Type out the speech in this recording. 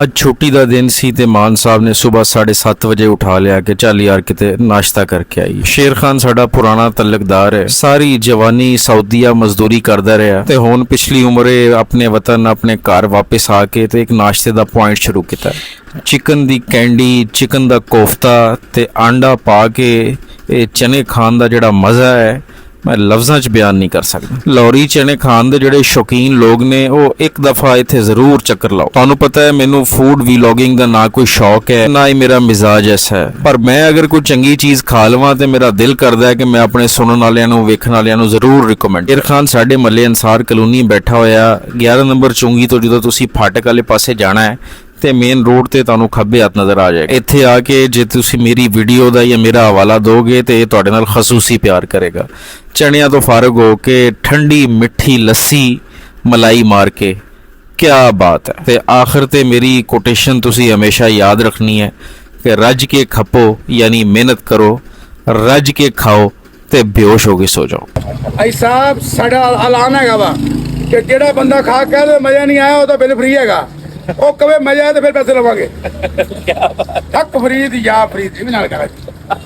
ਅੱਜ ਛੁੱਟੀ ਦਾ ਦਿਨ ਸੀ ਤੇ ਮਾਨ ਸਾਹਿਬ ਨੇ ਸਵੇਰ 7:30 ਵਜੇ ਉਠਾ ਲਿਆ ਕਿ ਚੱਲ ਯਾਰ ਕਿਤੇ ਨਾਸ਼ਤਾ ਕਰਕੇ ਆਈ। ਸ਼ੇਰ ਖਾਨ ਸਾਡਾ ਪੁਰਾਣਾ ਤਲਕਦਾਰ ਹੈ, ਸਾਰੀ ਜਵਾਨੀ ਸਾਊਦੀਆ ਮਜ਼ਦੂਰੀ ਕਰਦਾ ਰਿਹਾ ਤੇ ਹੁਣ ਪਿਛਲੀ ਉਮਰੇ ਆਪਣੇ ਵਤਨ ਆਪਣੇ ਘਰ ਵਾਪਸ ਆ ਕੇ ਤੇ ਇੱਕ ਨਾਸ਼ਤੇ ਦਾ ਪੁਆਇੰਟ ਸ਼ੁਰੂ ਕੀਤਾ। ਚਿਕਨ ਦੀ ਕੈਂਡੀ, ਚਿਕਨ ਦਾ ਕੋਫਤਾ ਤੇ ਆਂਡਾ ਪਾ ਕੇ ਇਹ ਚਨੇ ਖਾਣ ਦਾ ਜਿਹੜਾ ਮਜ਼ਾ ਹੈ मैं लफ्ज़ां च बयान नहीं कर सकता। लाहौरी चने खान दे जिहड़े शौकीन लोग ने वो एक दफ़ा इत्थे ज़रूर चक्कर लाओ। तुहानूं पता है मैनू फूड वीलॉगिंग दा ना कोई शौक है ना ही मेरा मिजाज ऐसा है, पर मैं अगर कोई चंगी चीज़ खा लवां तो मेरा दिल करदा है कि मैं अपने सुनने वालियां नूं वेखण वालियां नूं ज़रूर रिकमेंड। शेर खान साडे महल्ले अंसार कलोनी बैठा होया 11 नंबर चुंगी तो जो तुसीं फाटक वाले पासे जाना है ਤੇ ਮੇਨ ਰੋਡ ਤੇ ਤੁਹਾਨੂੰ ਖੱਬੇ ਹੱਥ ਨਜ਼ਰ ਆ ਜਾਏਗਾ। ਇੱਥੇ ਆ ਕੇ ਜੇ ਤੁਸੀਂ ਮੇਰੀ ਵੀਡੀਓ ਦਾ ਜਾਂ ਮੇਰਾ ਹਵਾਲਾ ਦੋਗੇ ਤੇ ਇਹ ਤੁਹਾਡੇ ਨਾਲ ਖਸੂਸੀ ਪਿਆਰ ਕਰੇਗਾ। ਚਣਿਆਂ ਤੋਂ ਫਾਰਗ ਹੋ ਕੇ ਠੰਡੀ ਮਿੱਠੀ ਲੱਸੀ ਮਲਾਈ ਮਾਰ ਕੇ ਕਿਆ ਬਾਤ ਹੈ। ਤੇ ਆਖਰ ਤੇ ਮੇਰੀ ਕੋਟੇਸ਼ਨ ਤੁਸੀਂ ਹਮੇਸ਼ਾ ਯਾਦ ਰੱਖਣੀ ਹੈ ਕਿ ਰੱਜ ਕੇ ਖਪੋ ਯਾਨੀ ਮਿਹਨਤ ਕਰੋ, ਰੱਜ ਕੇ ਖਾਓ ਤੇ ਬੇਹੋਸ਼ ਹੋ ਕੇ ਸੋ ਜਾਓ। ਭਾਈ ਸਾਹਿਬ ਸਾਡਾ ਐਲਾਨ ਹੈਗਾ ਵਾ ਕਿ ਜਿਹੜਾ ਬੰਦਾ ਖਾ ਕੇ ਤੇ ਮਜ਼ਾ ਨਹੀਂ ਆਇਆ ਉਹਦਾ ਬਿੱਲ ਫ੍ਰੀ ਹੈਗਾ। ਉਹ ਕਵੇ ਮਜ਼ਾ ਆਇਆ ਤੇ ਫਿਰ ਪੈਸੇ ਲਵਾਂਗੇ। ਠੱਕ ਫਰੀਦ ਜਾਂ ਫਰੀਦ ਇਹ ਵੀ ਨਾਲ ਕਰਾਂਗੇ।